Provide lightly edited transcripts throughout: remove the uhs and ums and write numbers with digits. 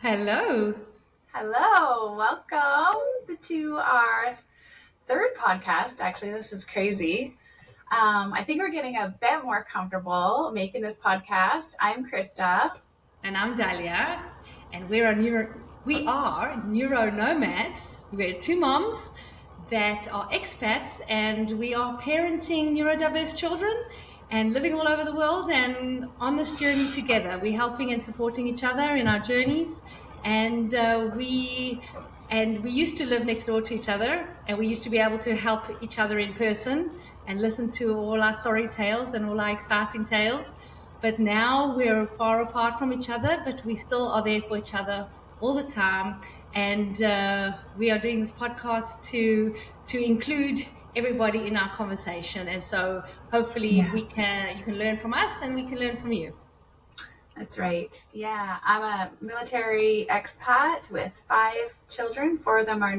Hello. Hello, welcome to our third podcast. Actually, this is crazy. I think we're getting a bit more comfortable making this podcast. I'm Krista. And I'm Dallia, and we are neuro nomads. We're two moms that are expats, and we are parenting neurodiverse children and living all over the world and on this journey together. We're helping and supporting each other in our journeys, and we used to live next door to each other, and we used to be able to help each other in person and listen to all our sorry tales and all our exciting tales. But now we're far apart from each other, but we still are there for each other all the time. And we are doing this podcast to include everybody in our conversation. And so hopefully Yeah, you can learn from us and we can learn from you. that's right. Yeah, I'm a military expat with 5 children. 4 of them are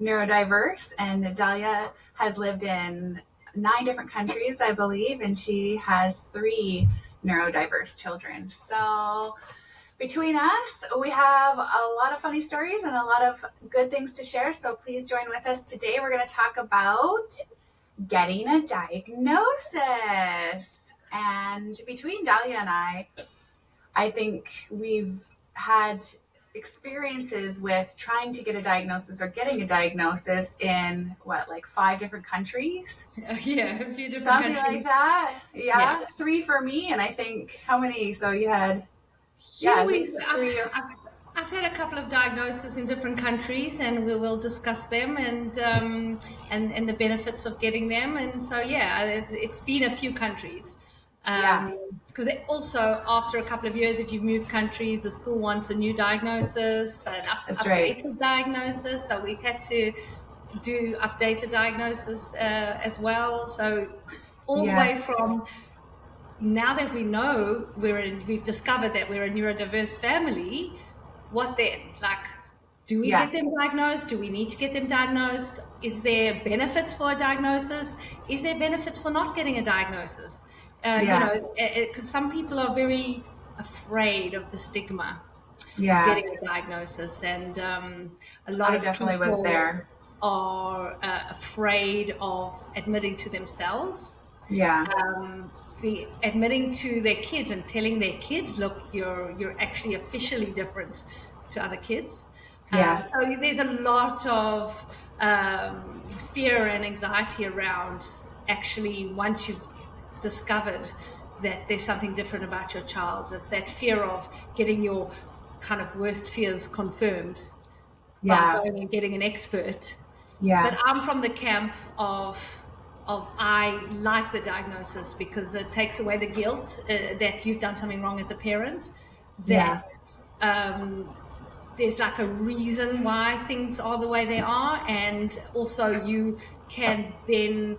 neurodiverse, and Dalia has lived in 9 different countries, I believe, and she has 3 neurodiverse children. So between us, we have a lot of funny stories and a lot of good things to share. So please join with us today. We're going to talk about getting a diagnosis. And between Dahlia and I think we've had experiences with trying to get a diagnosis or getting a diagnosis in like 5 different countries, Yeah, a few different something like countries. that. Yeah. Yeah, 3 for me. And I think how many? So you had, yeah, Yeah, at least three or I've had a couple of diagnoses in different countries, and we will discuss them and the benefits of getting them. And so, yeah, it's been a few countries. yeah, Because also after a couple of years, if you move countries, the school wants a new diagnosis, an that's right. updated diagnosis. So we've had to do updated diagnosis as well. So all the way Yes. from now that we know we've discovered that we're a neurodiverse family, what then? Like, do we Yeah. get them diagnosed? Do we need to get them diagnosed? Is there benefits for a diagnosis? Is there benefits for not getting a diagnosis? Yeah. Because some people are very afraid of the stigma of Yeah. getting a diagnosis, and a lot I of definitely was people there. are afraid of admitting to themselves, Yeah. be admitting to their kids and telling their kids, look, you're actually officially different to other kids. Yes. So there's a lot of fear and anxiety around actually once you've discovered that there's something different about your child, that fear of getting your kind of worst fears confirmed by Yeah. going and getting an expert. But Yeah. I'm from the camp of I like the diagnosis because it takes away the guilt that you've done something wrong as a parent. Yeah. That um, there's like a reason why things are the way they are, and also you can then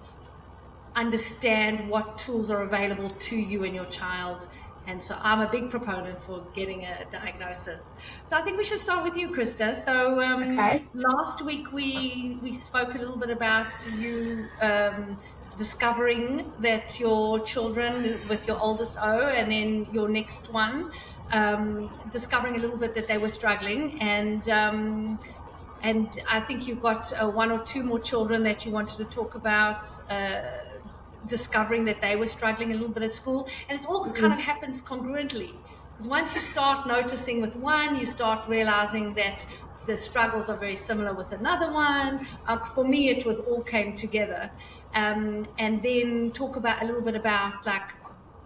understand what tools are available to you and your child. And so I'm a big proponent for getting a diagnosis. So I think we should start with you, Krista. So Okay. last week we spoke a little bit about you discovering that your children, with your oldest O, and then your next one, discovering a little bit that they were struggling, and I think you've got one or two more children that you wanted to talk about. Discovering that they were struggling a little bit at school, and it all kind of Mhm. happens congruently, because once you start noticing with one, you start realizing that the struggles are very similar with another one. For me, it was all came together. And then talk about a little bit about like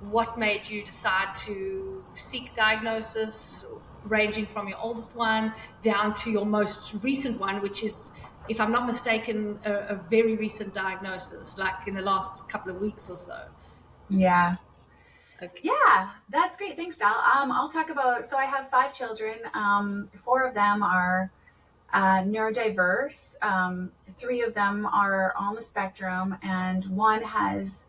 what made you decide to seek diagnosis, ranging from your oldest one down to your most recent one, which is, if I'm not mistaken, a very recent diagnosis, like in the last couple of weeks or so. Yeah. Okay. Yeah. That's great. Thanks, Dal. I'll talk about. So I have 5 children. 4 of them are neurodiverse. 3 of them are on the spectrum, and one has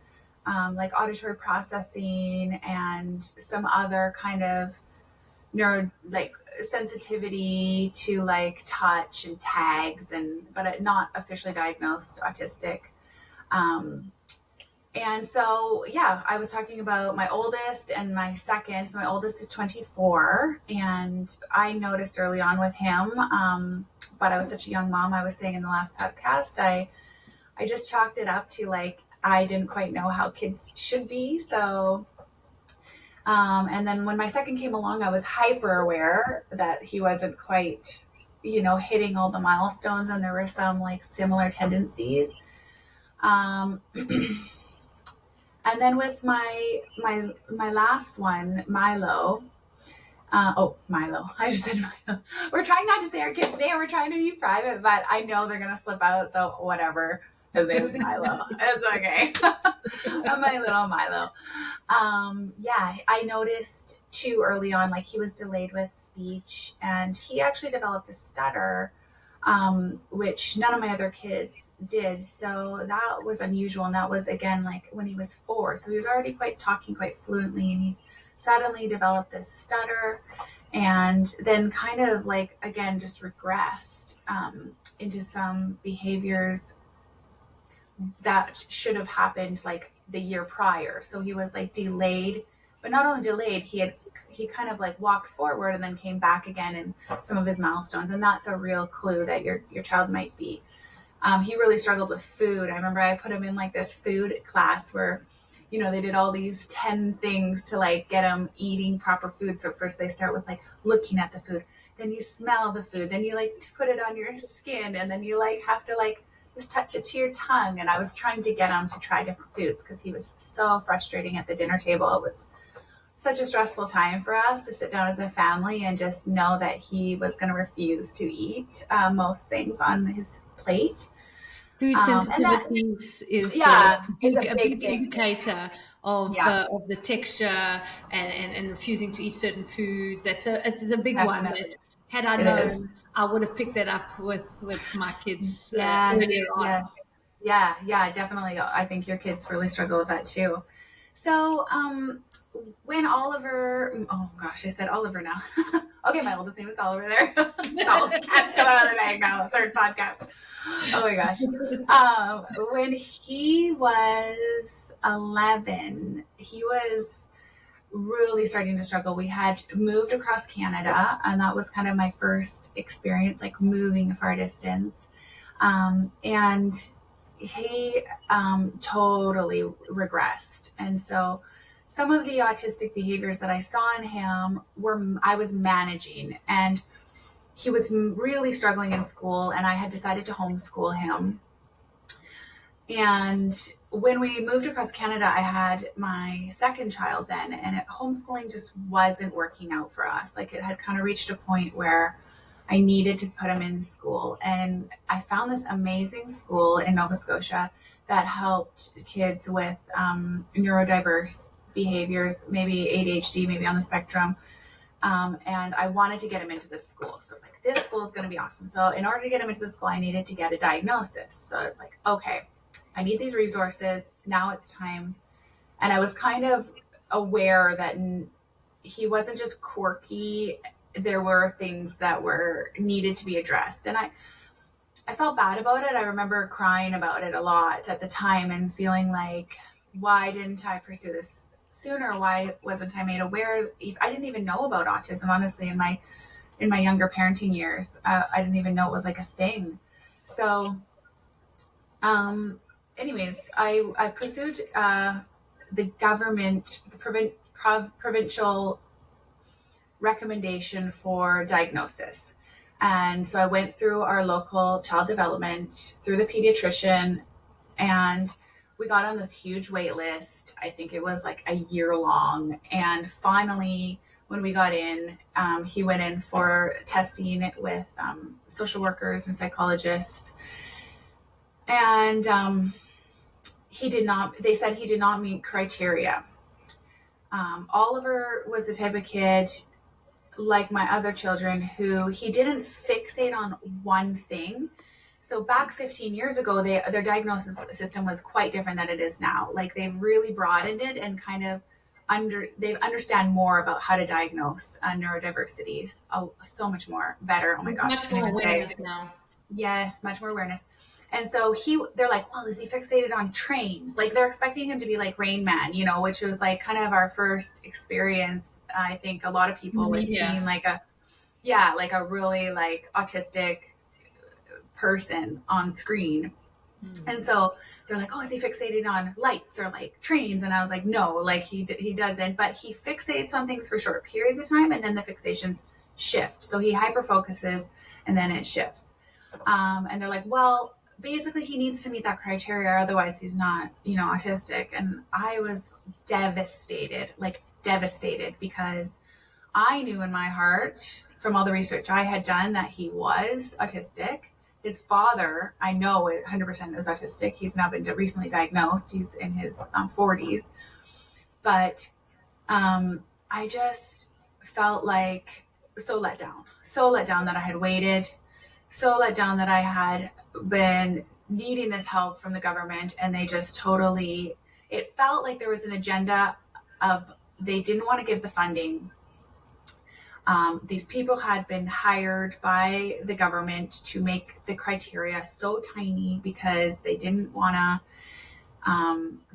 like auditory processing and some other kind of neuro like sensitivity to like touch and tags, and but not officially diagnosed autistic. Um, And so, yeah, I was talking about my oldest and my second. So my oldest is 24, and I noticed early on with him, but I was such a young mom. I was saying in the last podcast, I just chalked it up to like I didn't quite know how kids should be. So, and then when my second came along, I was hyper aware that he wasn't quite, hitting all the milestones, and there were some like similar tendencies. Um, And then with my last one, Milo. Milo. I just said Milo. We're trying not to say our kid's name. We're trying to be private, but I know they're gonna slip out. So whatever. His name is Milo. It's okay. My little Milo. Yeah, I noticed too early on, like he was delayed with speech, and he actually developed a stutter, which none of my other kids did. So that was unusual. And that was, again, like when he was 4. So he was already talking quite fluently, and he's suddenly developed this stutter, and then kind of like, again, just regressed into some behaviors that should have happened like the year prior. So he was like delayed, but not only delayed, he kind of like walked forward and then came back again in some of his milestones. And that's a real clue that your child might be. He really struggled with food. I remember I put him in like this food class where, they did all these 10 things to like get him eating proper food. So first they start with like looking at the food, then you smell the food, then you like to put it on your skin, and then you like have to like just touch it to your tongue. And I was trying to get him to try different foods because he was so frustrating at the dinner table. It was such a stressful time for us to sit down as a family and just know that he was going to refuse to eat most things on his plate. Food sensitivities is it's a big indicator of the texture and refusing to eat certain foods. It's a big one. That had I known, I would have picked that up with my kids earlier on. Yes. Yeah, definitely. I think your kids really struggle with that too. So when Oliver, oh gosh, I said Oliver now. Okay, my oldest name is Oliver there. It's all cats coming out of the bag now, third podcast. Oh my gosh. When he was 11, he was really starting to struggle. We had moved across Canada, and that was kind of my first experience, like moving a far distance. And he totally regressed. And so some of the autistic behaviors that I saw in him I was managing, and he was really struggling in school, and I had decided to homeschool him. And when we moved across Canada, I had my second child then, and homeschooling just wasn't working out for us. Like it had kind of reached a point where I needed to put him in school. And I found this amazing school in Nova Scotia that helped kids with neurodiverse behaviors, maybe ADHD, maybe on the spectrum. And I wanted to get him into this school. So I was like, this school is going to be awesome. So in order to get him into the school, I needed to get a diagnosis. So I was like, okay, I need these resources. Now it's time. And I was kind of aware that he wasn't just quirky. There were things that were needed to be addressed. And I felt bad about it. I remember crying about it a lot at the time and feeling like, why didn't I pursue this sooner? Why wasn't I made aware? I didn't even know about autism, honestly, in my younger parenting years. I didn't even know it was like a thing. So, anyways, I pursued the government, the provincial recommendation for diagnosis. And so I went through our local child development, through the pediatrician, and we got on this huge wait list. I think it was like a year long. And finally, when we got in, he went in for testing with social workers and psychologists. And they said he did not meet criteria. Oliver was the type of kid, like my other children, who he didn't fixate on one thing. So back 15 years ago, their diagnosis system was quite different than it is now. Like they've really broadened it and kind of they understand more about how to diagnose neurodiversities. So much more better. Oh my gosh. Much more awareness now. Yes, much more awareness. And so they're like, well, is he fixated on trains? Like they're expecting him to be like Rain Man, which was like kind of our first experience. I think a lot of people was seeing like like a really like autistic person on screen. And so they're like, oh, is he fixated on lights or like trains? And I was like, no, like he doesn't, but he fixates on things for short periods of time. And then the fixations shift. So he hyper focuses and then it shifts. And they're like, well, basically he needs to meet that criteria. Otherwise he's not, autistic. And I was devastated because I knew in my heart from all the research I had done that he was autistic. His father, I know 100% is autistic. He's now been recently diagnosed. He's in his 40s. But I just felt like so let down that I had waited, so let down that I had been needing this help from the government. And they just totally, it felt like there was an agenda of they didn't want to give the funding. These people had been hired by the government to make the criteria so tiny because they didn't want to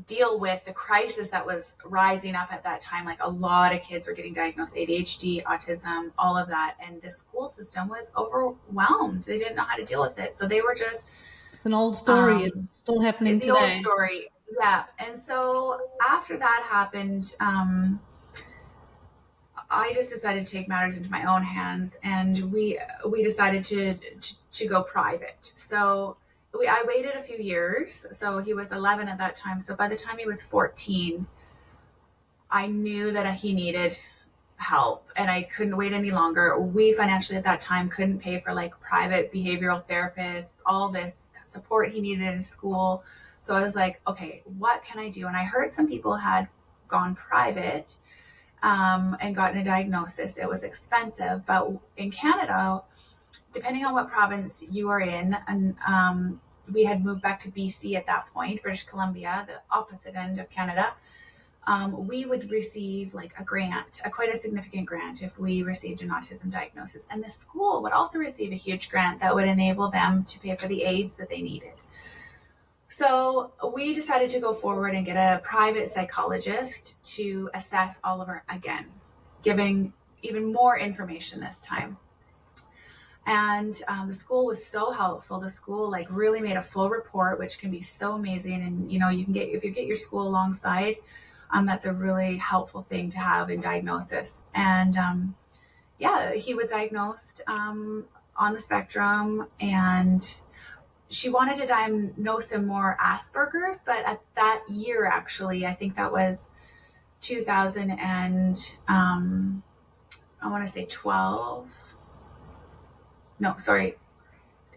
deal with the crisis that was rising up at that time. Like a lot of kids were getting diagnosed, ADHD, autism, all of that. And the school system was overwhelmed. They didn't know how to deal with it. So they were just... It's an old story. It's still happening today. The old story. Yeah. And so after that happened... I just decided to take matters into my own hands, and we decided to go private. So I waited a few years. So he was 11 at that time. So by the time he was 14, I knew that he needed help, and I couldn't wait any longer. We financially at that time couldn't pay for like private behavioral therapists, all this support he needed in school. So I was like, okay, what can I do? And I heard some people had gone private and gotten a diagnosis. It was expensive, but in Canada, depending on what province you are in, and we had moved back to BC at that point, British Columbia, the opposite end of Canada, we would receive like a grant, quite a significant grant if we received an autism diagnosis. And the school would also receive a huge grant that would enable them to pay for the aids that they needed. So we decided to go forward and get a private psychologist to assess Oliver again, giving even more information this time. And the school was so helpful. The school like really made a full report, which can be so amazing. And you can get, if you get your school alongside, that's a really helpful thing to have in diagnosis. And he was diagnosed on the spectrum, and she wanted to diagnose him more Asperger's, but at that year, actually, I think that was 2000 and I want to say 12. No, sorry.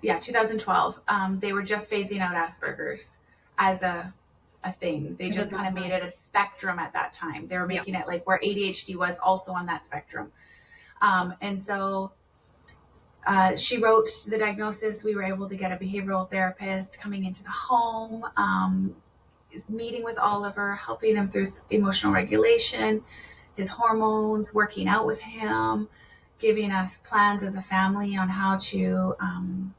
Yeah, 2012. They were just phasing out Asperger's as a thing. They just kind of made it a spectrum at that time. They were making it like where ADHD was also on that spectrum. And so she wrote the diagnosis. We were able to get a behavioral therapist coming into the home, meeting with Oliver, helping him through emotional regulation, his hormones, working out with him, giving us plans as a family on how to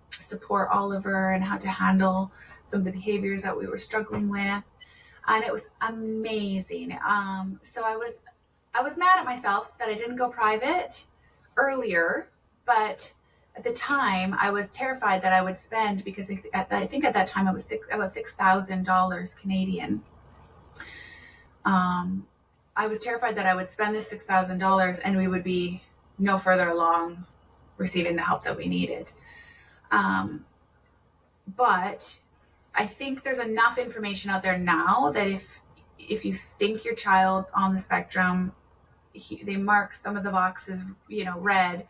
support Oliver and how to handle some of the behaviors that we were struggling with. And it was amazing. So I was mad at myself that I didn't go private earlier, but at the time I was terrified that I would spend, because I think at that time it was $6,000 Canadian. I was terrified that I would spend this $6,000 and we would be no further along receiving the help that we needed. But I think there's enough information out there now that if you think your child's on the spectrum, they mark some of the boxes, red,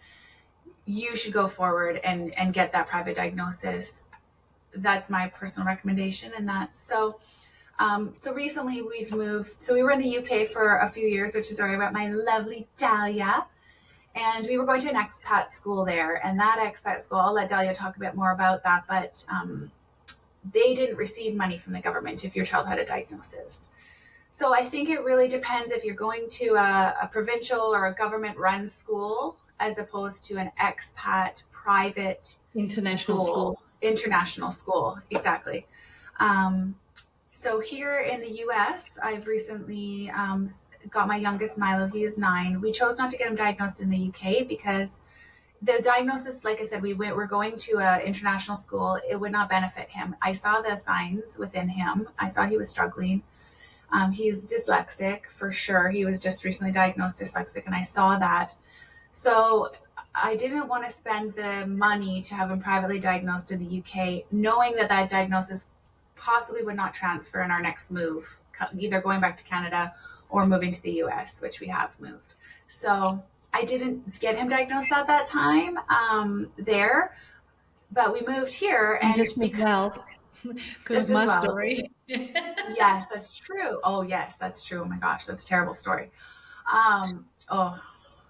you should go forward and get that private diagnosis. That's my personal recommendation. And that's so recently we've moved. So we were in the UK for a few years, which is where I met my lovely Dallia. And we were going to an expat school there. And that expat school, I'll let Dallia talk a bit more about that, but they didn't receive money from the government if your child had a diagnosis. So I think it really depends if you're going to a provincial or a government-run school as opposed to an expat private international school. international school. Exactly. So here in the US, I've recently got my youngest Milo. He is 9. We chose not to get him diagnosed in the UK because the diagnosis, like I said, we're going to an international school. It would not benefit him. I saw the signs within him. I saw he was struggling. He's dyslexic for sure. He was just recently diagnosed dyslexic, and I saw that. So I didn't want to spend the money to have him privately diagnosed in the UK, knowing that that diagnosis possibly would not transfer in our next move, either going back to Canada or moving to the US, which we have moved. So I didn't get him diagnosed at that time there, but we moved here and just as well, because my story. Yes, that's true. Oh, yes, that's true. Oh my gosh, that's a terrible story. Oh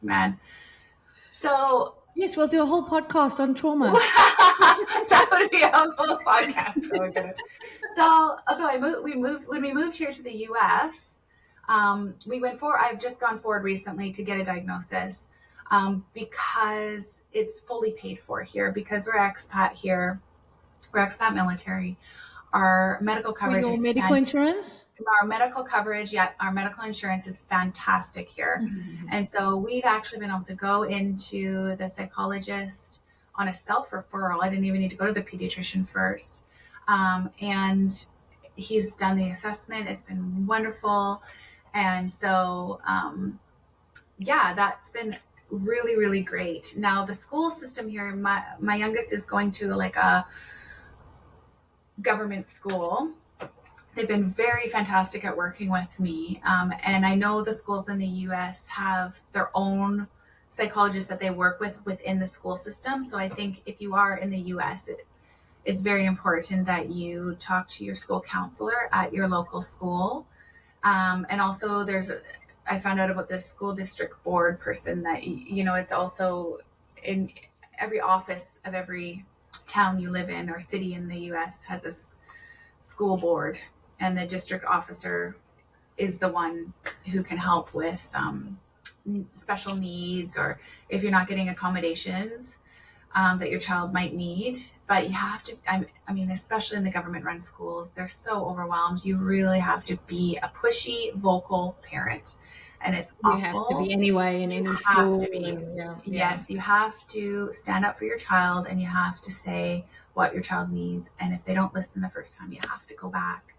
man. So yes, we'll do a whole podcast on trauma. That would be a whole podcast. Oh my goodness. So when we moved here to the US. We went for. I've just gone forward recently to get a diagnosis because it's fully paid for here because we're expat here. We're expat military. Our medical coverage is medical insurance. Our medical coverage, our medical insurance is fantastic here. Mm-hmm. And so we've actually been able to go into the psychologist on a self-referral. I didn't even need to go to the pediatrician first. And he's done the assessment. It's been wonderful. And so, that's been really, really great. Now the school system here, my youngest is going to like a government school. They've been very fantastic at working with me. And I know the schools in the US have their own psychologists that they work with within the school system. So I think if you are in the US, it's very important that you talk to your school counselor at your local school. And also I found out about this school district board person that, it's also in every office of every town you live in or city in the US has this school board, and the district officer is the one who can help with special needs, or if you're not getting accommodations that your child might need. But you have to, especially in the government run schools, they're so overwhelmed. You really have to be a pushy, vocal parent. And it's awful. You have to be anyway in any school. Yes, you have to stand up for your child, and you have to say what your child needs. And if they don't listen the first time, you have to go back.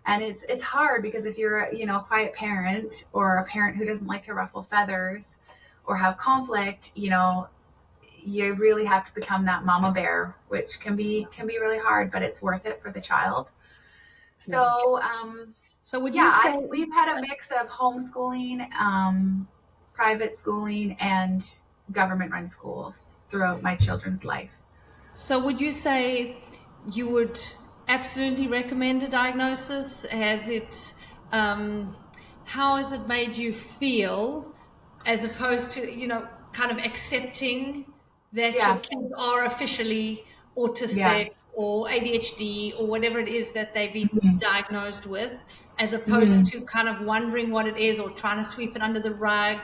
And it's hard because if you're a quiet parent, or a parent who doesn't like to ruffle feathers or have conflict, you really have to become that mama bear, which can be really hard, but it's worth it for the child. So so would you say we've had a mix of homeschooling, private schooling, and government run schools throughout my children's life. So would you say you would absolutely recommend a diagnosis? How has it made you feel, as opposed to, kind of accepting that your kids are officially autistic or ADHD or whatever it is that they've been diagnosed with, as opposed to kind of wondering what it is or trying to sweep it under the rug?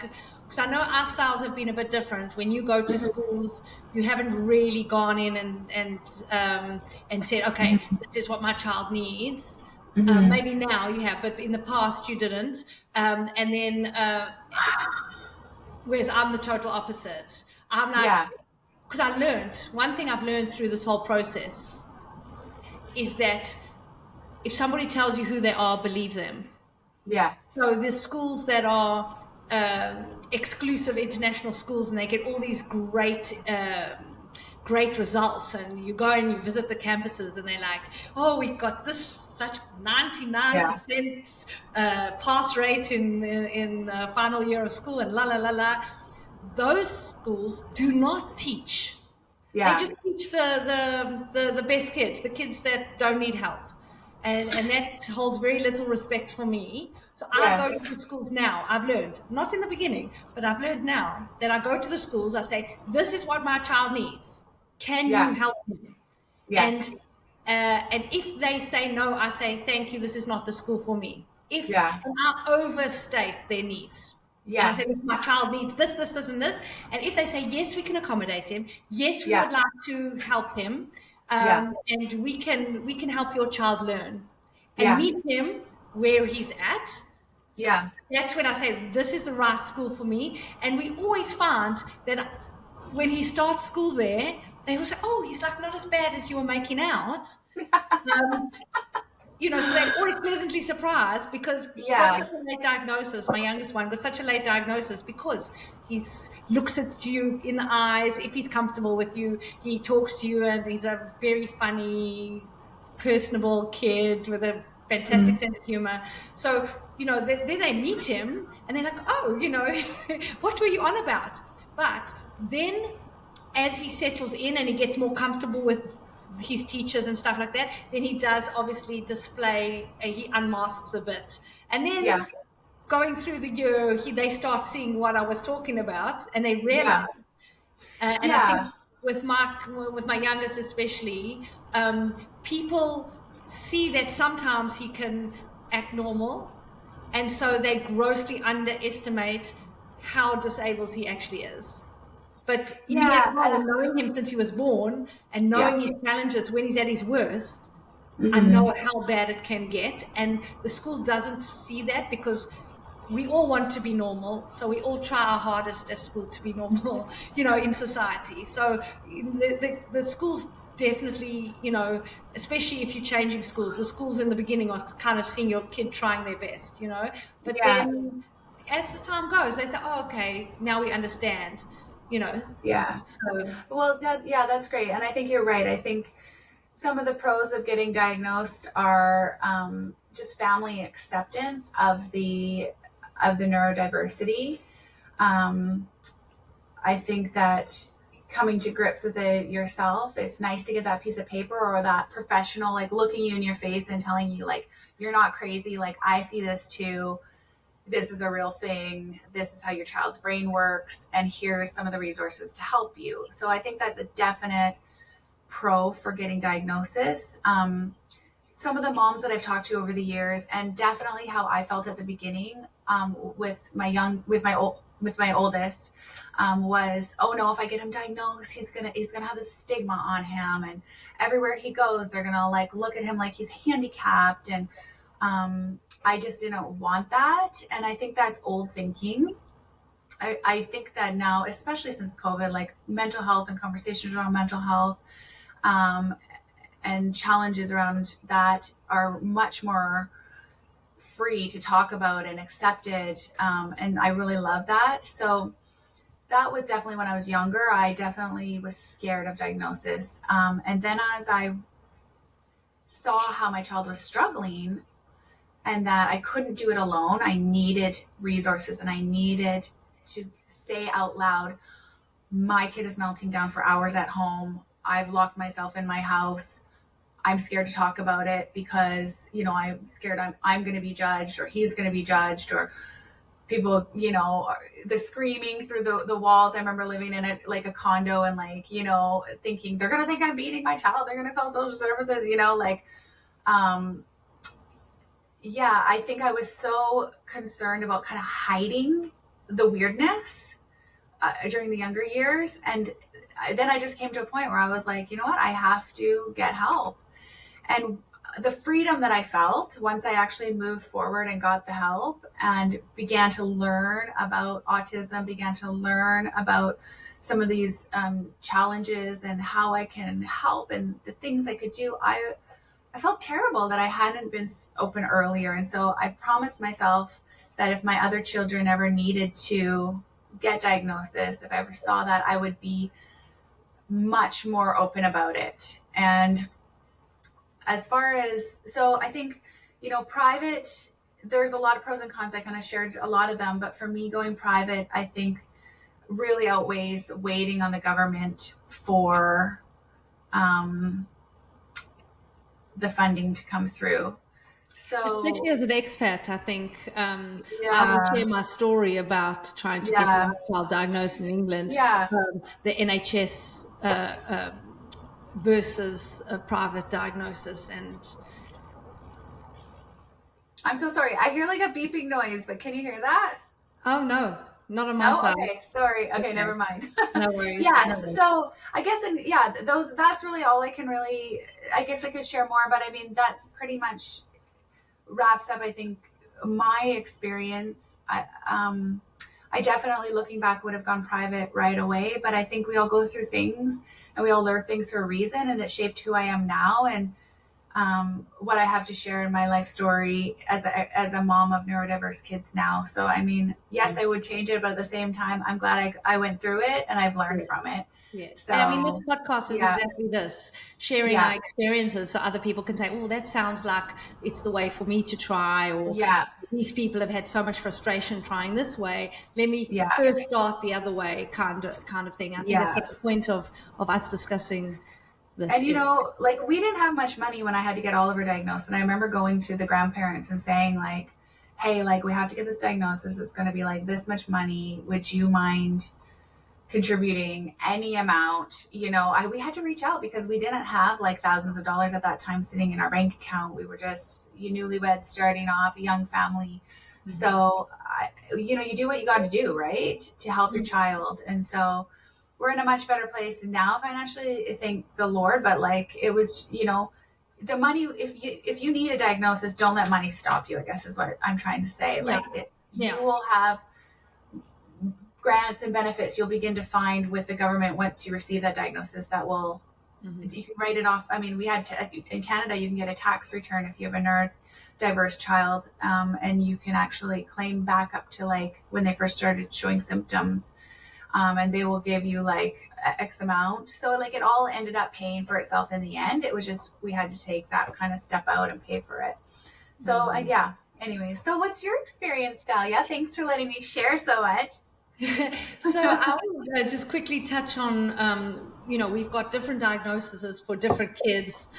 Because I know our styles have been a bit different. When you go to schools, you haven't really gone in and said, okay, this is what my child needs. Maybe now you have, but in the past you didn't. And then, whereas I'm the total opposite. I'm like, because I learned, one thing I've learned through this whole process is that if somebody tells you who they are, believe them. Yes. So there's schools that are exclusive international schools, and they get all these great results, and you go and you visit the campuses, and they're like, oh, we got this such 99% pass rate in final year of school, and la la la la. Those schools do not teach. They just teach the best kids, the kids that don't need help. And that holds very little respect for me. So I go to the schools now. I've learned, not in the beginning, but I've learned now that I go to the schools. I say, this is what my child needs. Can you help me? Yes. And if they say no, I say, thank you, this is not the school for me. And I overstate their needs. And I say, my child needs this, this, this, and this. And if they say, yes, we can accommodate him. Yes, we would like to help him. Yeah. and we can help your child learn and Yeah. meet him where he's at. Yeah. That's when I say this is the right school for me. And we always find that when he starts school there, they will say, "Oh, he's like not as bad as you were making out." Um, so they're always pleasantly surprised because he got Yeah. such a late diagnosis. My youngest one got such a late diagnosis because he looks at you in the eyes. If he's comfortable with you, he talks to you, and he's a very funny, personable kid with a fantastic Mhm. sense of humor. So, then they meet him and they're like, "Oh, what were you on about?" But then as he settles in and he gets more comfortable with his teachers and stuff like that, then he does obviously display, he unmasks a bit. And then Yeah. going through the year, they start seeing what I was talking about and they realize. Yeah. And I think Yeah. with my youngest especially, people see that sometimes he can act normal, and so they grossly underestimate how disabled he actually is. But me as Yeah. well, knowing him since he was born and Yeah. knowing his challenges when he's at his worst, I Hmm. know how bad it can get. And the school doesn't see that because we all want to be normal. So we all try our hardest at school to be normal, in society. So the schools definitely, especially if you're changing schools, the schools in the beginning are kind of seeing your kid trying their best, but Yeah. then as the time goes, they say, "Oh, okay, now we understand," you know. Yeah. So Well, yeah, that's great. And I think you're right. I think some of the pros of getting diagnosed are just family acceptance of the neurodiversity. Um, I think that coming to grips with it yourself, it's nice to get that piece of paper or that professional like looking you in your face and telling you like you're not crazy. Like I see this too. This is a real thing. This is how your child's brain works, and here's some of the resources to help you. So I think that's a definite pro for getting diagnosis. Some of the moms that I've talked to over the years, and definitely how I felt at the beginning with my oldest, was, oh no, if I get him diagnosed, he's gonna have this stigma on him, and everywhere he goes, they're gonna like look at him like he's handicapped, and I just didn't want that, and I think that's old thinking. I think that now, especially since COVID, like mental health and conversations around mental health um, and challenges around that are much more free to talk about and accepted. And I really love that. So that was definitely when I was younger. I definitely was scared of diagnosis. And then as I saw how my child was struggling and that I couldn't do it alone, I needed resources and I needed to say out loud, my kid is melting down for hours at home. I've locked myself in my house. I'm scared to talk about it because, I'm scared I'm going to be judged or he's going to be judged or people, the screaming through the walls. I remember living in like a condo and like, thinking they're going to think I'm beating my child. They're going to call social services, um, yeah, I think I was so concerned about kind of hiding the weirdness during the younger years. And then I just came to a point where I was like, you know what? I have to get help. And the freedom that I felt once I actually moved forward and got the help and began to learn about autism, began to learn about some of these challenges and how I can help and the things I could do, I felt terrible that I hadn't been open earlier. And so I promised myself that if my other children ever needed to get diagnosis, if I ever saw that, I would be much more open about it. And as far as, so I think, private, there's a lot of pros and cons. I kind of shared a lot of them, but for me, going private, I think really outweighs waiting on the government for the funding to come through. So, especially as an expat, I think I will yeah, share my story about trying to get my yeah, child diagnosed in England, yeah. the NHS versus a private diagnosis. And I'm so sorry. I hear like a beeping noise, but can you hear that? oh no, Not on my No? side. Okay, sorry. Okay, Okay. never mind. No worries. No Yes. worries. So I guess, that's really all I can really, I guess I could share more, but I mean, that's pretty much wraps up, I think, my experience. I definitely, looking back, would have gone private right away, but I think we all go through things and we all learn things for a reason, and it shaped who I am now. And what I have to share in my life story as a mom of neurodiverse kids now. So, I mean, yes, I would change it, but at the same time, I'm glad I went through it and I've learned from it. Yes. And I mean, this So, podcast is yeah, exactly this, sharing our yeah, experiences so other people can say, oh, that sounds like it's the way for me to try, or yeah, these people have had so much frustration trying this way. Let me yeah, first start the other way, kind of thing. I think that's yeah. what the point of us discussing this And is. like, we didn't have much money when I had to get Oliver diagnosed. And I remember going to the grandparents and saying, like, hey, like, we have to get this diagnosis. It's going to be like this much money. Would you mind contributing any amount? We had to reach out because we didn't have like thousands of dollars at that time sitting in our bank account. We were just newlyweds starting off, a young family. So, you do what you got to do, right, to help your child. And so we're in a much better place now financially, thank the Lord. But like, it was, the money, if you need a diagnosis, don't let money stop you, I guess is what I'm trying to say. Yeah. Like, you Yeah. will have grants and benefits you'll begin to find with the government once you receive that diagnosis that will, you can write it off. I mean, we had to, in Canada, you can get a tax return if you have a neurodiverse child, and you can actually claim back up to like when they first started showing symptoms, and they will give you like X amount. So like, it all ended up paying for itself in the end. It was just, we had to take that kind of step out and pay for it. So yeah. Anyways, so what's your experience, Dallia? Thanks for letting me share so much. So I will just quickly touch on, we've got different diagnoses for different kids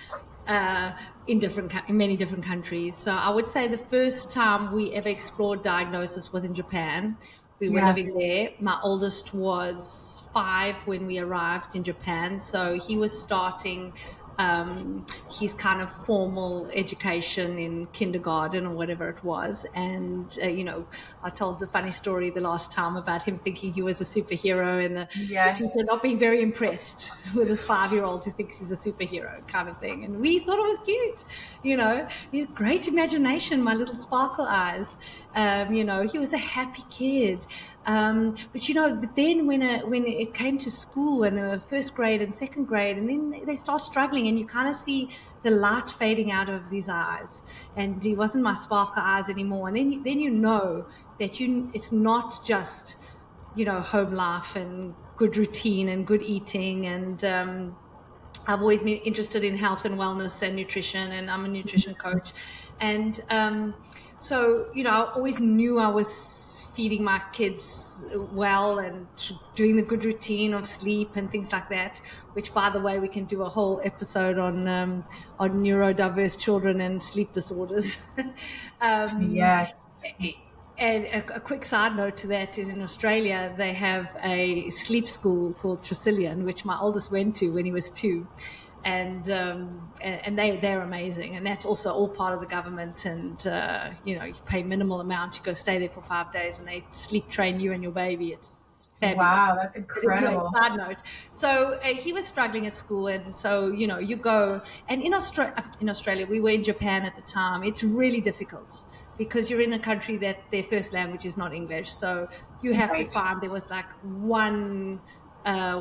in many different countries. So I would say the first time we ever explored diagnosis was in Japan. We were Yeah. living there. My oldest was 5 when we arrived in Japan. So he was starting his kind of formal education in kindergarten or whatever it was. And, I told the funny story the last time about him thinking he was a superhero, and the Yes. teacher not being very impressed with his 5-year-old who thinks he's a superhero kind of thing. And we thought it was cute. He had great imagination, my little sparkle eyes. He was a happy kid. But then when it came to school and the first grade and second grade, and then they start struggling, and you kind of see the light fading out of his eyes, and he wasn't my sparkle eyes anymore. And then you know that it's not just home life and good routine and good eating. And I've always been interested in health and wellness and nutrition, and I'm a nutrition coach. And so, I always knew I was feeding my kids well and doing the good routine of sleep and things like that, which, by the way, we can do a whole episode on neurodiverse children and sleep disorders. Yes. And a quick side note to that is, in Australia, they have a sleep school called Tresillian, which my oldest went to when he was 2. And they're amazing. And that's also all part of the government. And, you pay minimal amount. You go stay there for 5 days, and they sleep train you and your baby. It's fabulous. Wow, that's incredible. Side note. So he was struggling at school, and so you go. And in Australia, we were in Japan at the time. It's really difficult because you're in a country that their first language is not English. So you have to find, there was like one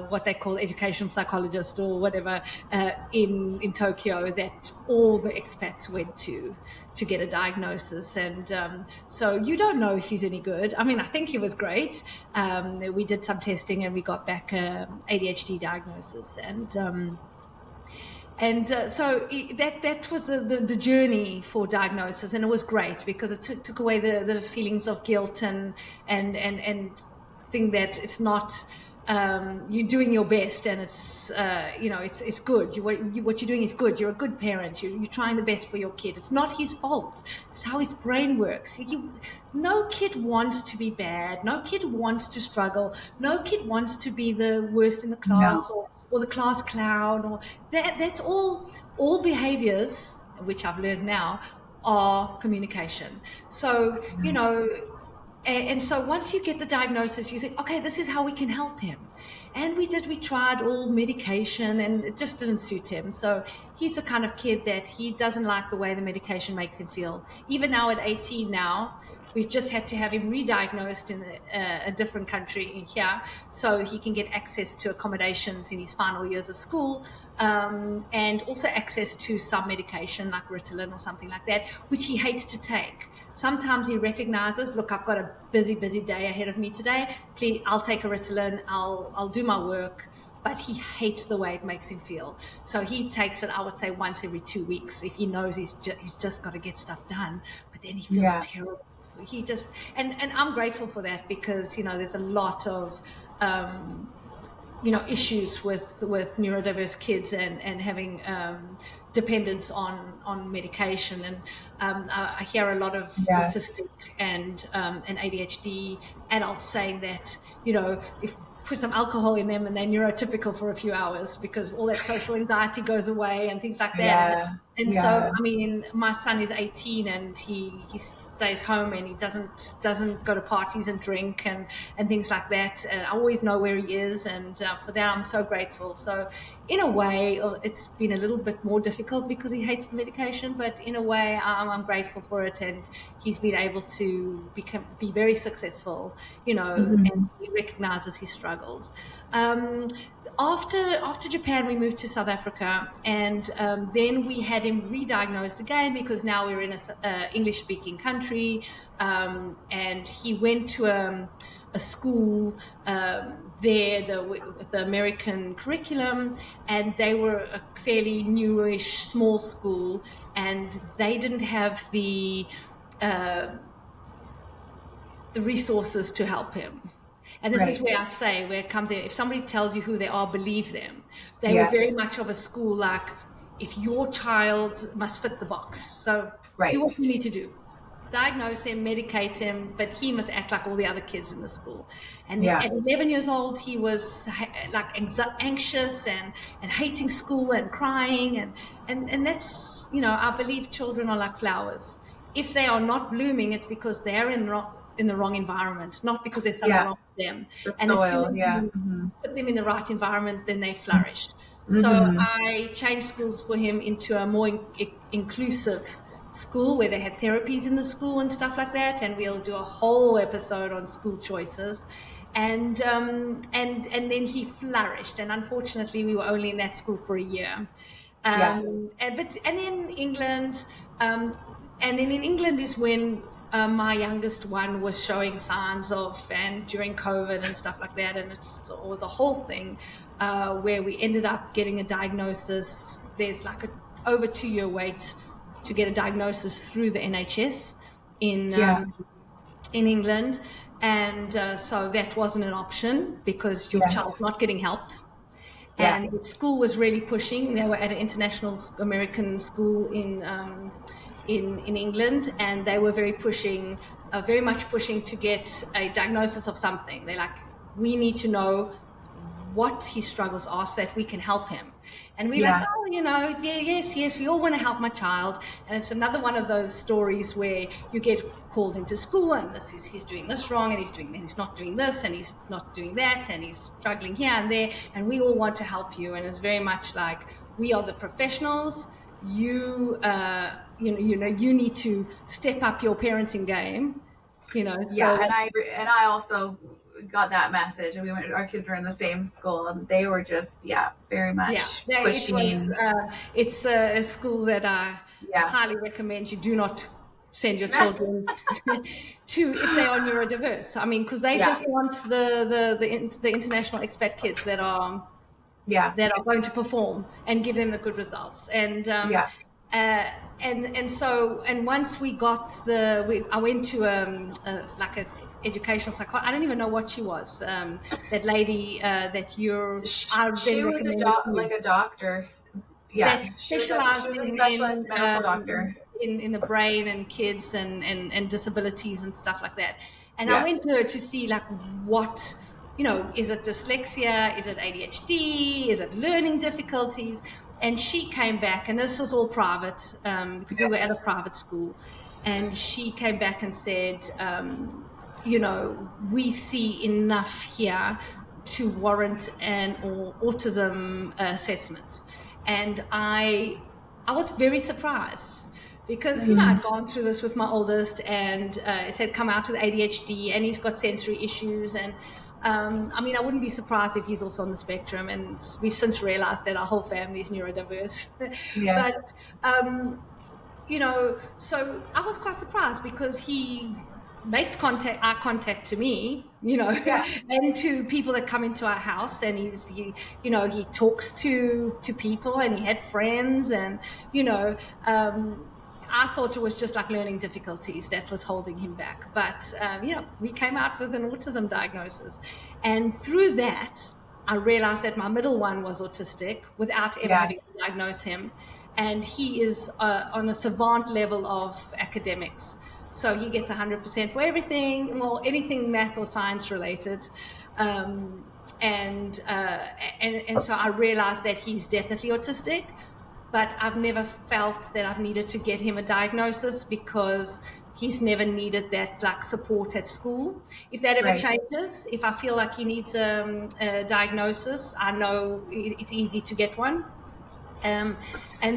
what they call educational psychologist or whatever in Tokyo that all the expats went to get a diagnosis. And so you don't know if he's any good. I mean, I think he was great. We did some testing and we got back ADHD diagnosis. And so that was the journey for diagnosis, and it was great because it took away the feelings of guilt and think that it's not you're doing your best, and it's it's good. What you're doing is good. You're a good parent. You're trying the best for your kid. It's not his fault. It's how his brain works. No kid wants to be bad. No kid wants to struggle. No kid wants to be the worst in the class. No. Or the class clown, or that's all behaviors, which I've learned now, are communication. So, And so once you get the diagnosis, you think, okay, this is how we can help him. And we tried all medication and it just didn't suit him. So he's the kind of kid that he doesn't like the way the medication makes him feel. Even now at 18 now, we've just had to have him re-diagnosed in a different country here so he can get access to accommodations in his final years of school, and also access to some medication like Ritalin or something like that, which he hates to take. Sometimes he recognizes, look, I've got a busy day ahead of me today. Please, I'll take a Ritalin. I'll do my work. But he hates the way it makes him feel. So he takes it, I would say, once every 2 weeks if he knows he's just got to get stuff done. But then he feels terrible. He just, and I'm grateful for that because, there's a lot of, issues with neurodiverse kids and having dependence on medication. And I hear a lot of autistic and ADHD adults saying that, if put some alcohol in them and they're neurotypical for a few hours because all that social anxiety goes away and things like that. So, I mean, my son is 18 and he stays home and he doesn't go to parties and drink and things like that. I always know where he is, and for that I'm so grateful. So in a way, it's been a little bit more difficult because he hates the medication, but in a way I'm grateful for it, and he's been able to be very successful, and he recognizes his struggles. After Japan, we moved to South Africa, and then we had him re-diagnosed again because now we're in a English-speaking country, and he went to a school there with the American curriculum, and they were a fairly newish, small school, and they didn't have the resources to help him. And this is where I say, where it comes in, if somebody tells you who they are, believe them. They were very much of a school like, if your child must fit the box, so do what you need to do. Diagnose him, medicate him, but he must act like all the other kids in the school. And at 11 years old, he was like anxious and hating school and crying. And that's, I believe children are like flowers. If they are not blooming, it's because they're in the wrong environment, not because there's something wrong with them. And as soon as you put them in the right environment, then they flourish. So I changed schools for him into a more inclusive school where they had therapies in the school and stuff like that. And we'll do a whole episode on school choices. And then he flourished. And unfortunately, we were only in that school for a year. And in England. And then in England is when my youngest one was showing signs of, and during COVID and stuff like that, and it was a whole thing where we ended up getting a diagnosis. There's like over 2-year wait to get a diagnosis through the NHS in England, and so that wasn't an option because your child's not getting helped. And the school was really pushing. They were at an international American school in England, and they were very much pushing to get a diagnosis of something. They're like, we need to know what his struggles are so that we can help him. And we're like, yes, we all want to help my child. And it's another one of those stories where you get called into school and he's doing this wrong, and he's not doing this, and he's not doing that, and he's struggling here and there, and we all want to help you. And it's very much like, we are the professionals. You need to step up your parenting game. And I also got that message, and our kids were in the same school, and they were just very much pushing. It's a school that I highly recommend you do not send your children to if they are neurodiverse. I mean, because they just want the international expat kids that are going to perform and give them the good results. And and once we got I went to like a educational psychologist. I don't even know what she was. That lady that you're. She was a doctor. That specialized she was a specialist medical doctor in the brain and kids and disabilities and stuff like that. And I went to her to see like what. Is it dyslexia? Is it ADHD? Is it learning difficulties? And she came back, and this was all private because we were at a private school. And she came back and said, we see enough here to warrant an autism assessment. And I was very surprised because, I'd gone through this with my oldest, and it had come out with ADHD, and he's got sensory issues. And I wouldn't be surprised if he's also on the spectrum. And we've since realized that our whole family is neurodiverse. Yeah. But, so I was quite surprised because he makes eye contact to me, and to people that come into our house, and he talks to people, and he had friends, and I thought it was just like learning difficulties that was holding him back. But we came out with an autism diagnosis, and through that I realized that my middle one was autistic without ever having to diagnose him, and he is on a savant level of academics. So he gets 100% for everything, well, anything math or science related. And so I realized that he's definitely autistic, but I've never felt that I've needed to get him a diagnosis because he's never needed that like support at school. If that ever changes, if I feel like he needs a diagnosis, I know it's easy to get one. And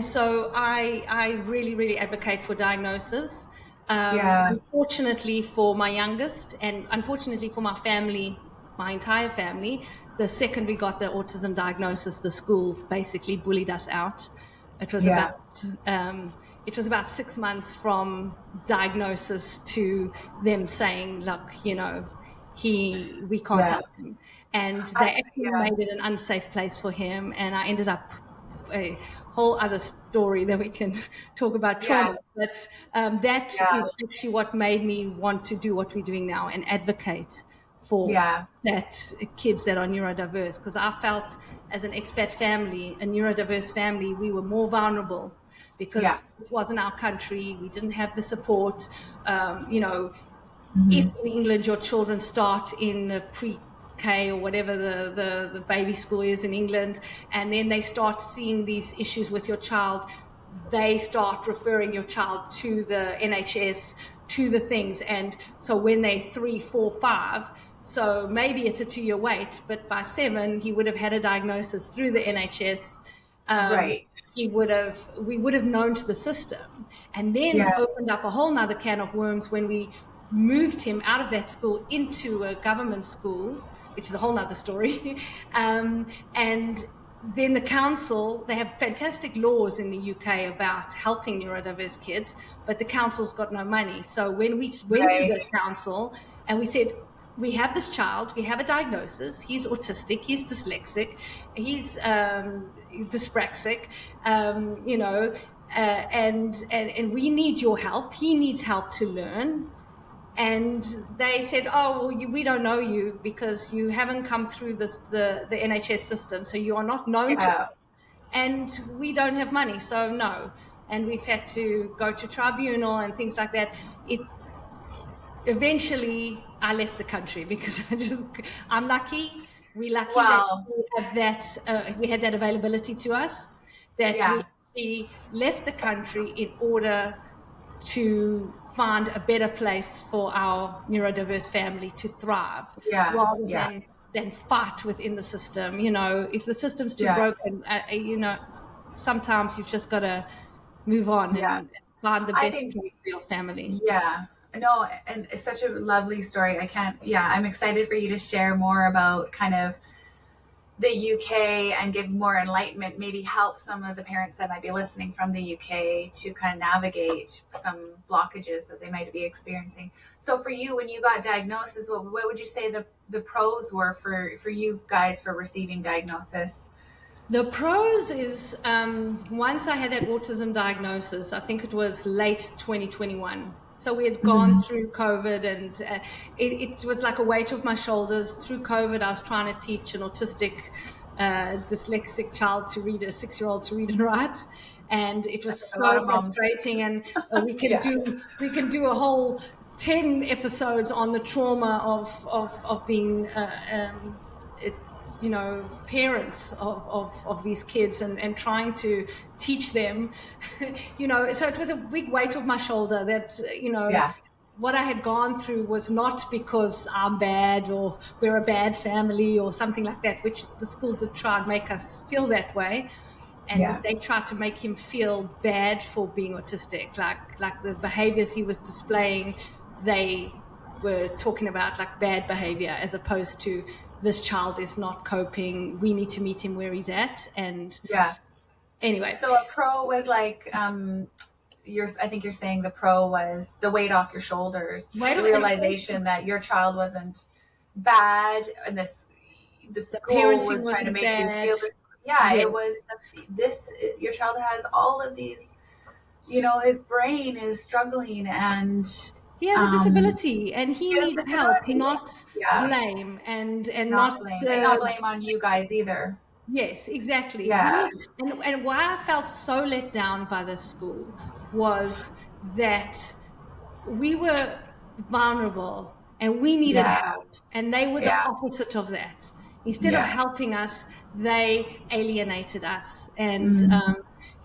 so I really, really advocate for diagnosis. Unfortunately for my youngest, and unfortunately for my family, my entire family, the second we got the autism diagnosis, the school basically bullied us out. It was about 6 months from diagnosis to them saying, look, we can't help him. And they actually made it an unsafe place for him. And I ended up a whole other story that we can talk about trauma. But that is actually what made me want to do what we're doing now and advocate for that kids that are neurodiverse, because I felt as an expat family, a neurodiverse family, we were more vulnerable because it wasn't our country. We didn't have the support. If in England your children start in the pre-K or whatever the baby school is in England, and then they start seeing these issues with your child, they start referring your child to the NHS, to the things. And so when they're 3, 4, 5, so maybe it's a 2-year wait, but by 7 he would have had a diagnosis through the NHS. We would have known to the system, and then opened up a whole nother can of worms when we moved him out of that school into a government school, which is a whole nother story. And then the council, they have fantastic laws in the UK about helping neurodiverse kids, but the council's got no money. So when we went to the council and we said, we have this child, we have a diagnosis, he's autistic, he's dyslexic, he's dyspraxic, and we need your help, he needs help to learn. And they said, oh, well, we don't know you because you haven't come through the NHS system, so you are not known to us. And we don't have money, so no. And we've had to go to tribunal and things like that. Eventually, I left the country because I'm lucky. We're lucky that we had that availability to us, that we left the country in order to find a better place for our neurodiverse family to thrive, rather than fight within the system. If the system's too broken, sometimes you've just got to move on and find the best place for your family. No, and it's such a lovely story. I'm excited for you to share more about kind of the UK and give more enlightenment, maybe help some of the parents that might be listening from the UK to kind of navigate some blockages that they might be experiencing. So for you, when you got diagnosis, what would you say the pros were for you guys for receiving diagnosis? The pros is once I had that autism diagnosis, I think it was late 2021. So we had gone through COVID, and it was like a weight off my shoulders. Through COVID, I was trying to teach an autistic, dyslexic child to read, a 6-year-old to read and write, and it was so frustrating. And we can do a whole 10 episodes on the trauma of being parents of these kids and trying to teach them, so it was a big weight off my shoulder that, what I had gone through was not because I'm bad or we're a bad family or something like that, which the school did try and make us feel that way. And they tried to make him feel bad for being autistic, like the behaviors he was displaying, they were talking about like bad behavior, as opposed to this child is not coping, we need to meet him where he's at. And anyway. So a pro was like, I think you're saying the pro was the weight off your shoulders, the realization that your child wasn't bad, and the school was trying to make you feel this. It was your child has all of these, his brain is struggling, and he has a disability, and he needs help, not blame, and not blame on you guys either. Yes, exactly. And why I felt so let down by this school was that we were vulnerable and we needed help, and they were the opposite of that. Instead of helping us, they alienated us, and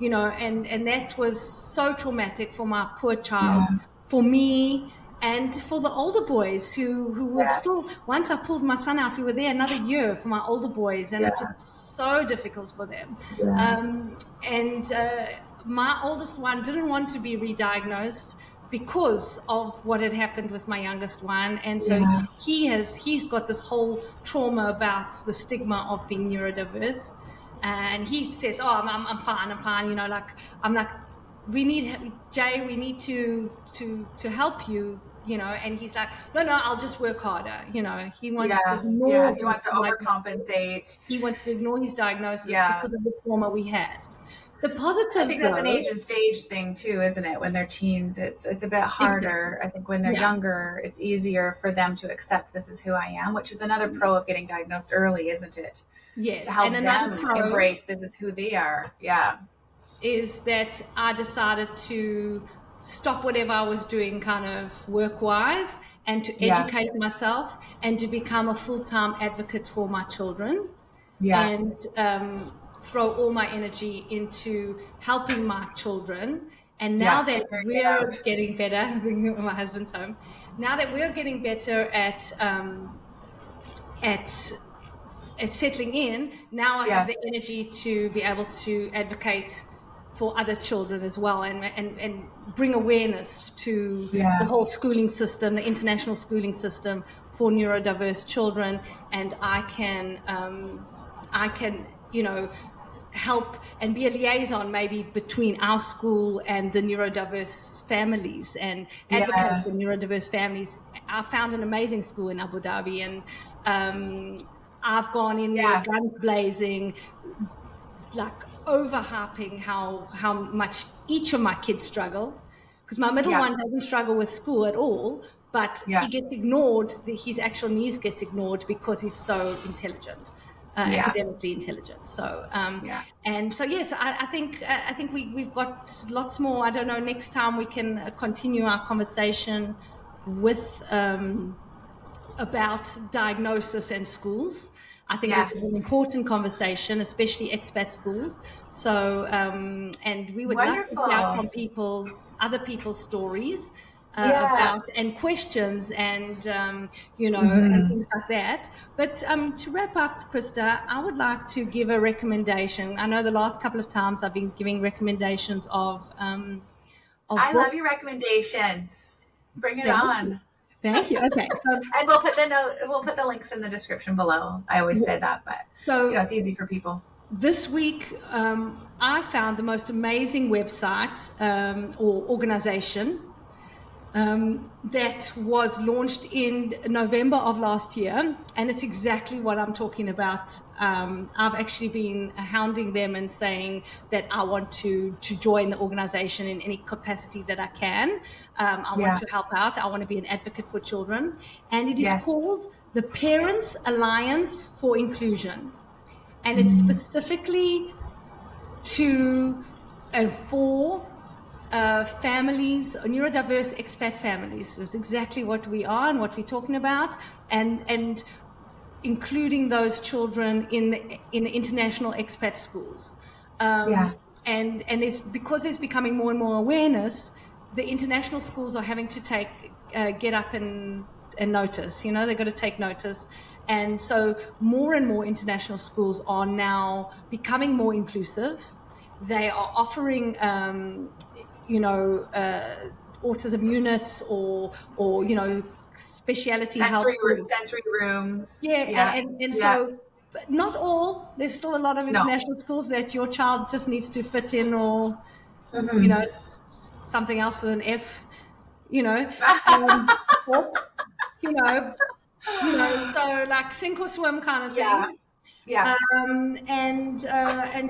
and that was so traumatic for my poor child, for me, and for the older boys who were still. Once I pulled my son out, we were there another year for my older boys, and it's just so difficult for them. My oldest one didn't want to be re-diagnosed because of what had happened with my youngest one, and so he's got this whole trauma about the stigma of being neurodiverse, and he says, "Oh, I'm fine, I'm like, we need Jay, we need to help you." And he's like, no, I'll just work harder. He wants to ignore. He wants to overcompensate. He wants to ignore his diagnosis because of the trauma we had. The positives, I think that's an age and stage thing too, isn't it? When they're teens, it's a bit harder. I think when they're younger, it's easier for them to accept this is who I am, which is another pro of getting diagnosed early, isn't it? Yes. To help them embrace this is who they are. Yeah. Is that I decided to stop whatever I was doing kind of work-wise and to educate myself and to become a full-time advocate for my children. And throw all my energy into helping my children. And now that we're getting better, my husband's home, now that we're getting better at settling in, now I have the energy to be able to advocate for other children as well, and bring awareness to the whole schooling system, the international schooling system for neurodiverse children. And I can help and be a liaison maybe between our school and the neurodiverse families, and advocate for neurodiverse families. I found an amazing school in Abu Dhabi, and I've gone in there guns blazing, like over-harping how much each of my kids struggle, because my middle one doesn't struggle with school at all, but he gets ignored, his actual needs gets ignored because he's so intelligent. Academically intelligent. So and so yes, I think we've got lots more. I don't know, next time we can continue our conversation with about diagnosis and schools. I think this is an important conversation, especially expat schools. So and we would love to hear from other people's stories about, and questions, and and things like that. But to wrap up, Krista, I would like to give a recommendation. I know the last couple of times I've been giving recommendations of I love your recommendations. Bring it on. Thank you. Okay, so and we'll put the links in the description below. I always say that, but it's easy for people. This week, I found the most amazing website or organization that was launched in November of last year, and it's exactly what I'm talking about. I've actually been hounding them and saying that I want to join the organization in any capacity that I can. I want to help out. I want to be an advocate for children, and it is called the Parents Alliance for Inclusion, and it's specifically to and for families, neurodiverse expat families. That's exactly what we are and what we're talking about, and including those children in the international expat schools. And there's, because there's becoming more and more awareness, the international schools are having to get up and notice. They've got to take notice. And so more and more international schools are now becoming more inclusive. They are offering, autism units or specialty help. Sensory rooms. Yeah. And so, but not all. There's still a lot of international schools that your child just needs to fit in, or something else with an F, so like sink or swim kind of thing. Yeah. And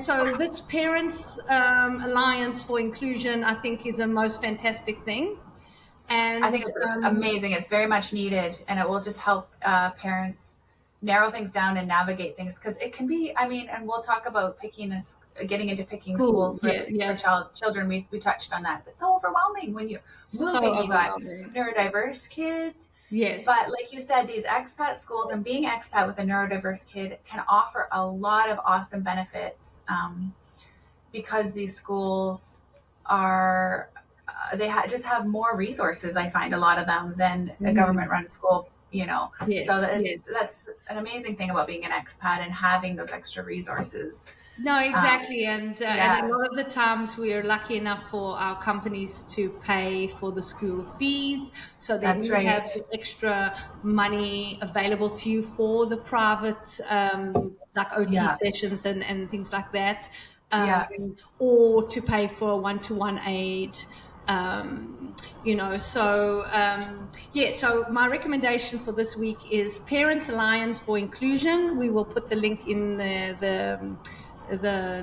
so this Parents Alliance for Inclusion, I think, is a most fantastic thing. And I think it's amazing. It's very much needed, and it will just help parents narrow things down and navigate things, because it can be, and we'll talk about getting into picking schools for children. We touched on that. It's so overwhelming when you're moving. You got neurodiverse kids. Yes. But like you said, these expat schools, and being expat with a neurodiverse kid can offer a lot of awesome benefits, because these schools are, just have more resources, I find, a lot of them, than a government-run school, Yes, so that's an amazing thing about being an expat and having those extra resources. No, exactly. And a lot of the times we are lucky enough for our companies to pay for the school fees. So then you have extra money available to you for the private, like OT sessions and things like that. Or to pay for a one-to-one aid. So my recommendation for this week is Parents Alliance for Inclusion. We will put the link in the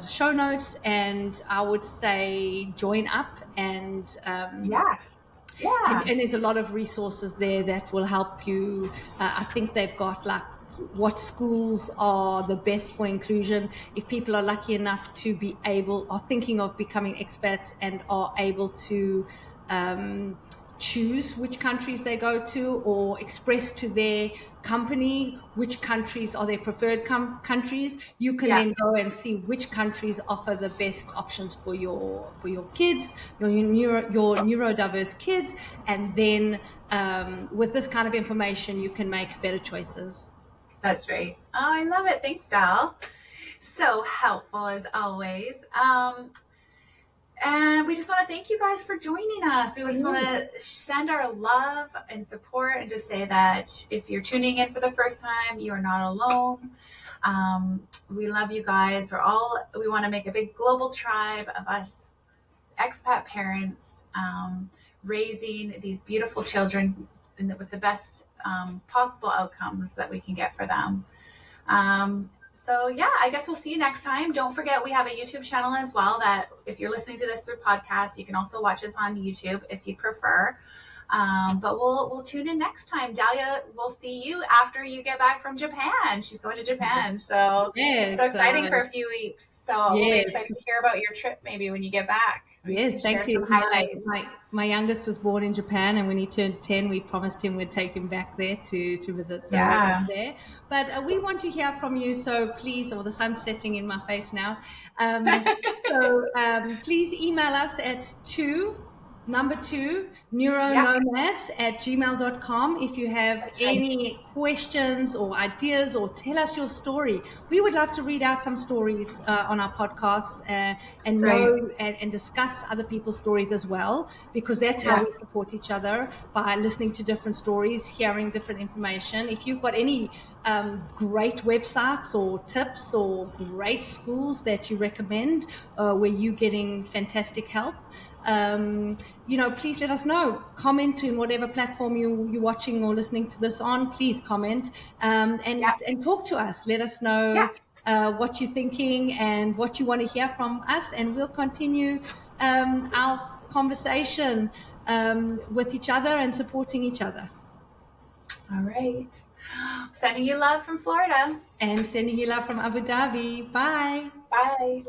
show notes, and I would say join up and and there's a lot of resources there that will help you. I think they've got like what schools are the best for inclusion. If people are lucky enough to are thinking of becoming expats and are able to choose which countries they go to, or express to their company which countries are their preferred countries, you can then go and see which countries offer the best options for your kids, your neurodiverse kids, and then with this kind of information you can make better choices. That's right. Oh, I love it. Thanks, Dal. So helpful as always. And we just want to thank you guys for joining us. We just want to send our love and support, and just say that if you're tuning in for the first time, you are not alone. We love you guys. We want to make a big global tribe of us expat parents, raising these beautiful children with the best possible outcomes that we can get for them. I guess we'll see you next time. Don't forget, we have a YouTube channel as well, that if you're listening to this through podcast, you can also watch us on YouTube if you prefer. But we'll tune in next time. Dallia, we'll see you after you get back from Japan. She's going to Japan. So so exciting for a few weeks. So we'll be excited to hear about your trip maybe when you get back. Yes, thank you. My youngest was born in Japan, and when he turned 10, we promised him we'd take him back there to visit. So we're there. But we want to hear from you, so please, the sun's setting in my face now. Please email us at 2 neuronomads@gmail.com if you have any questions or ideas, or tell us your story. We would love to read out some stories on our podcasts and discuss other people's stories as well, because that's how we support each other, by listening to different stories, hearing different information. If you've got any great websites or tips or great schools that you recommend where you're getting fantastic help, please let us know. Comment in whatever platform you're watching or listening to this on. Please comment and talk to us. Let us know what you're thinking and what you want to hear from us, and we'll continue our conversation with each other and supporting each other. All right. Sending you love from Florida. And sending you love from Abu Dhabi. Bye. Bye.